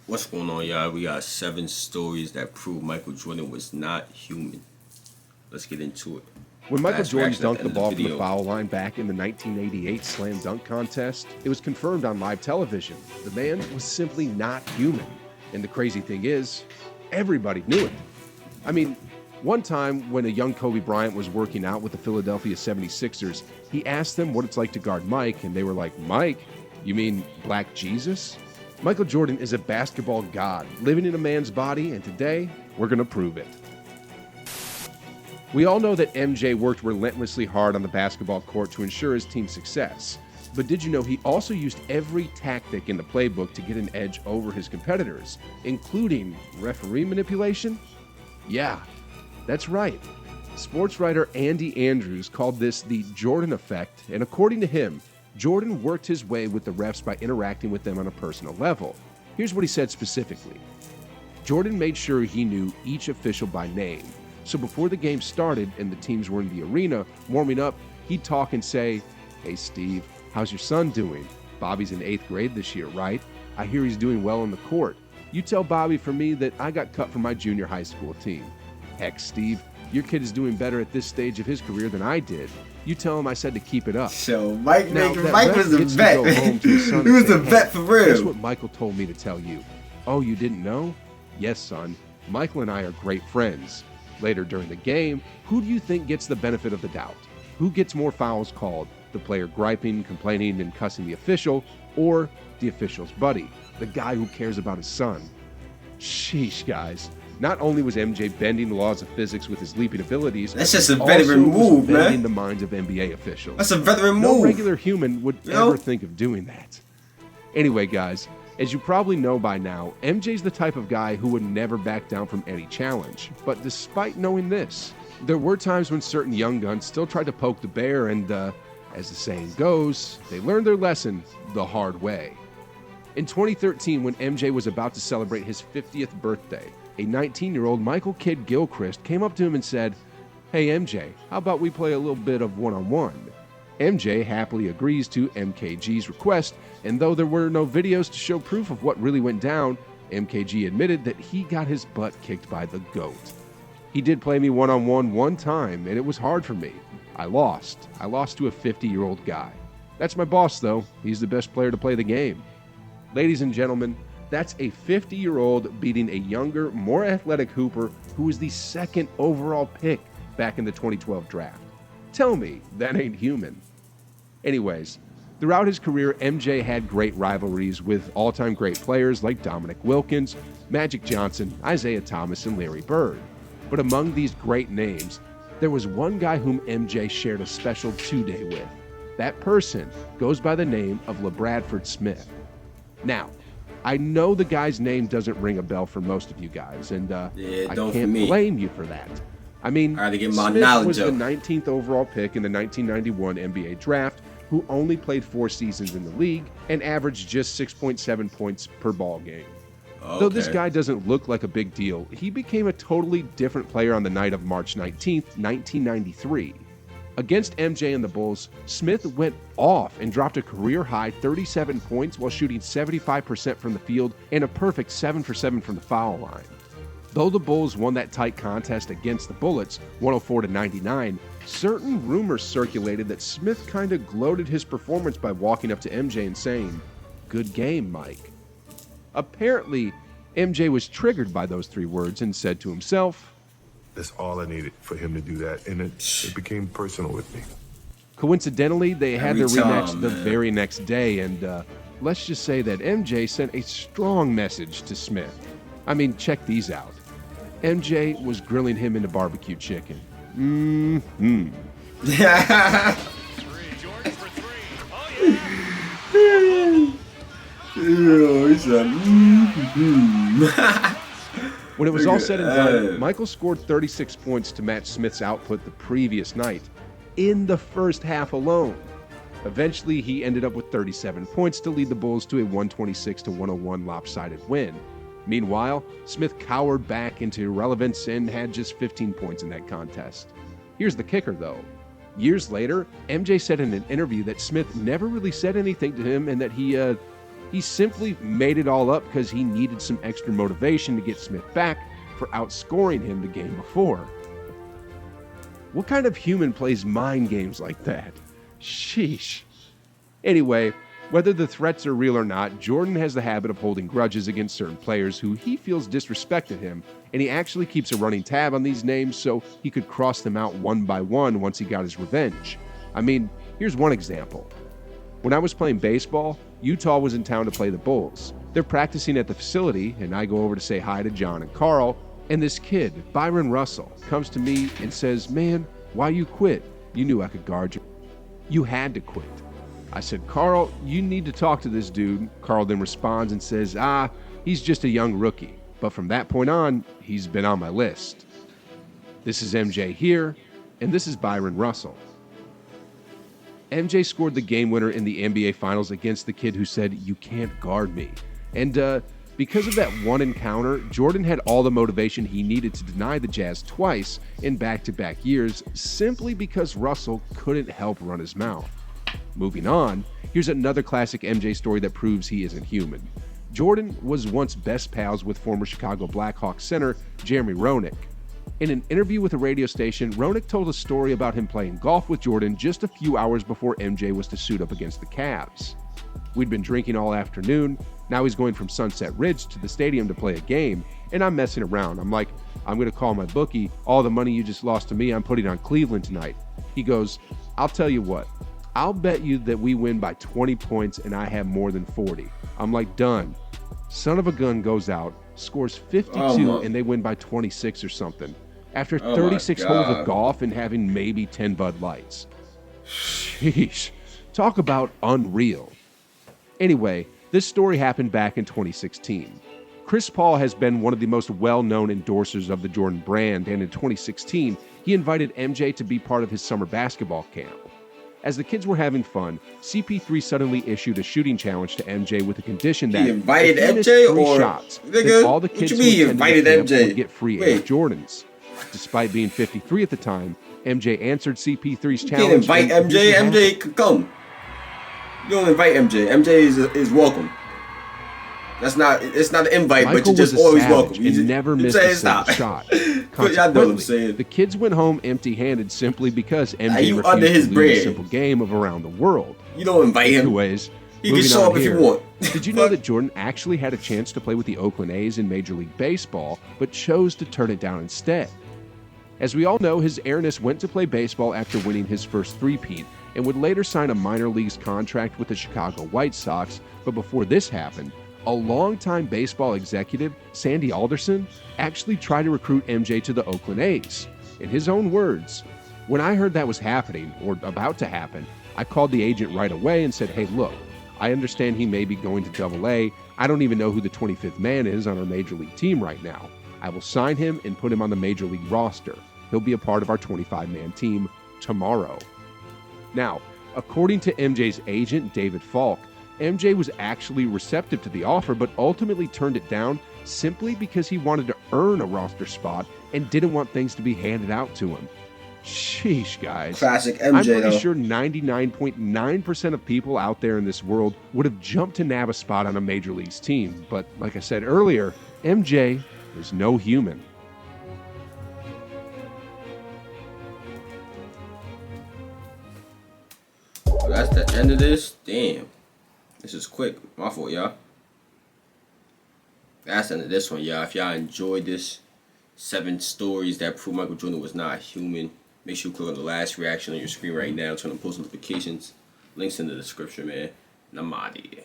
What's going on, y'all? We got 7 stories that prove Michael Jordan was not human. Let's get into it. When Michael Fast Jordan reaction at dunked the the end of ball the from the video. foul line back in the 1988 Slam Dunk Contest, it was confirmed on live television. The man was simply not human. And the crazy thing is, everybody knew it. I mean, one time when a young Kobe Bryant was working out with the Philadelphia 76ers, he asked them what it's like to guard Mike, and they were like, "Mike? You mean Black Jesus?" Michael Jordan is a basketball god living in a man's body, and today we're going to prove it. We all know that MJ worked relentlessly hard on the basketball court to ensure his team's success. But did you know he also used every tactic in the playbook to get an edge over his competitors, including referee manipulation? Yeah, that's right. Sports writer Andy Andrews called this the Jordan effect, and according to him, Jordan worked his way with the refs by interacting with them on a personal level. Here's what he said specifically. Jordan made sure he knew each official by name. So before the game started and the teams were in the arena warming up, he'd talk and say, "Hey Steve, how's your son doing? Bobby's in 8th grade this year, right? I hear he's doing well on the court. You tell Bobby for me that I got cut from my junior high school team. Heck, Steve, your kid is doing better at this stage of his career than I did. You tell him I said to keep it up." So Mike Now, that Mike ref was a gets to vet, go man. home to his son He and was say, a vet for "Hey, guess real. what Michael told me to tell you?" "Oh, you didn't know?" "Yes, son. Michael and I are great friends." Later during the game, who do you think gets the benefit of the doubt? Who gets more fouls called? The player griping, complaining, and cussing the official, or the official's buddy, the guy who cares about his son? Sheesh, guys. Not only was MJ bending the laws of physics with his leaping abilities, That's just a he veteran also was move, bending man. the minds of NBA officials. That's a veteran No move. regular human would Yo. ever think of doing that. Anyway, guys, as you probably know by now, MJ's the type of guy who would never back down from any challenge. But despite knowing this, there were times when certain young guns still tried to poke the bear and, as the saying goes, they learned their lesson the hard way. In 2013, when MJ was about to celebrate his 50th birthday, a 19-year-old Michael Kidd Gilchrist came up to him and said, "Hey MJ, how about we play a little bit of one-on-one?" MJ happily agrees to MKG's request, and though there were no videos to show proof of what really went down, MKG admitted that he got his butt kicked by the GOAT. "He did play me one-on-one one time, and it was hard for me. I lost. I lost to a 50-year-old guy. That's my boss, though. He's the best player to play the game." Ladies and gentlemen, that's a 50-year-old beating a younger, more athletic hooper who was the 2nd overall pick back in the 2012 draft. Tell me that ain't human. Anyways, throughout his career, MJ had great rivalries with all-time great players like Dominic Wilkins, Magic Johnson, Isaiah Thomas, and Larry Bird. But among these great names, there was one guy whom MJ shared a special two-day with. That person goes by the name of LaBradford Smith. Now, I know the guy's name doesn't ring a bell for most of you guys, and Yeah, I don't for can't me. blame you for that. I mean, I had to get my Smith knowledge was the up. 19th overall pick in the 1991 NBA draft, who only played 4 seasons in the league and averaged just 6.7 points per ball game. Though this Okay. guy doesn't look like a big deal, he became a totally different player on the night of March 19th, 1993. Against MJ and the Bulls, Smith went off and dropped a career-high 37 points while shooting 75% from the field and a perfect 7 for 7 from the foul line. Though the Bulls won that tight contest against the Bullets, 104-99, certain rumors circulated that Smith kinda gloated his performance by walking up to MJ and saying, "Good game, Mike." Apparently, MJ was triggered by those 3 words and said to himself, That's all I needed for him to do that, and it became personal with me. coincidentally, they had Every their rematch time, the man. very next day, and let's just say that MJ sent a strong message to Smith. I mean, check these out. MJ was grilling him into barbecue chicken. Yo, he said, When it was all Look at said and done, that. Michael scored 36 points to match Smith's output the previous night, in the first half alone. Eventually, he ended up with 37 points to lead the Bulls to a 126-101 lopsided win. Meanwhile, Smith cowered back into irrelevance and had just 15 points in that contest. Here's the kicker, though. Years later, MJ said in an interview that Smith never really said anything to him and that he He simply made it all up because he needed some extra motivation to get Smith back for outscoring him the game before. What kind of human plays mind games like that? Sheesh. Anyway, whether the threats are real or not, Jordan has the habit of holding grudges against certain players who he feels disrespected him, and he actually keeps a running tab on these names so he could cross them out one by one once he got his revenge. I mean, here's one example. When I was playing baseball, Utah was in town to play the Bulls. They're practicing at the facility, and I go over to say hi to John and Carl, and this kid, Byron Russell, comes to me and says, "Man, why you quit? You knew I could guard you. You had to quit." I said, "Carl, you need to talk to this dude." Carl then responds and says, "He's just a young rookie." But from that point on, he's been on my list. This is MJ here, and this is Byron Russell. MJ scored the game winner in the NBA Finals against the kid who said, "You can't guard me." And because of that one encounter, Jordan had all the motivation he needed to deny the Jazz twice in back-to-back years simply because Russell couldn't help run his mouth. Moving on, here's another classic MJ story that proves he isn't human. Jordan was once best pals with former Chicago Blackhawks center Jeremy Roenick. In an interview with a radio station, Roenick told a story about him playing golf with Jordan just a few hours before MJ was to suit up against the Cavs. We'd been drinking all afternoon. Now he's going from Sunset Ridge to the stadium to play a game, and I'm messing around. I'm like, "I'm going to call my bookie. All the money you just lost to me, I'm putting on Cleveland tonight." He goes, "I'll tell you what. I'll bet you that we win by 20 points and I have more than 40. I'm like, "Done." Son of a gun goes out, scores 52, and they win by 26 or something. After 36 holes of golf and having maybe 10 Bud Lights. Sheesh. Talk about unreal. Anyway, this story happened back in 2016. Chris Paul has been one of the most well-known endorsers of the Jordan brand, and in 2016, he invited MJ to be part of his summer basketball camp. As the kids were having fun, CP3 suddenly issued a shooting challenge to MJ with a condition that he invited if he missed MJ 3 or shots, nigga, then all the kids what who you mean attended invited the camp MJ? would get free Air Jordans. Despite being 53 at the time, MJ answered CP3's challenge. You can't invite MJ. MJ could come. You don't invite MJ. MJ is welcome. It's not an invite, Michael but you're just was a always savage welcome. and never missed a single stop. shot. Y'all know what I'm saying. The kids went home empty-handed simply because MJ you refused under his to lose bread. a simple game of Around the World. You don't invite him. Anyways, He can moving show on up if here. you want. Did you know that Jordan actually had a chance to play with the Oakland A's in Major League Baseball, but chose to turn it down instead? As we all know, his airness went to play baseball after winning his first three-peat and would later sign a minor leagues contract with the Chicago White Sox, but before this happened, a longtime baseball executive, Sandy Alderson, actually tried to recruit MJ to the Oakland A's. In his own words, "When I heard that was happening, or about to happen, I called the agent right away and said, 'Hey, look, I understand he may be going to Double-A. I don't even know who the 25th man is on our Major League team right now. I will sign him and put him on the Major League roster. He'll be a part of our 25-man team tomorrow.'" Now, according to MJ's agent, David Falk, MJ was actually receptive to the offer, but ultimately turned it down simply because he wanted to earn a roster spot and didn't want things to be handed out to him. Sheesh, guys. Classic MJ, I'm pretty though. sure 99.9% of people out there in this world would have jumped to nab a spot on a Major Leagues team. But like I said earlier, MJ is no human. Well, that's the end of this. Damn. This is quick. My fault, y'all. That's the end of this one, y'all. If y'all enjoyed this 7 stories that prove Michael Jordan was not human, make sure you click on the last reaction on your screen right now. Turn on post notifications. Links in the description, man. And I'm out of here.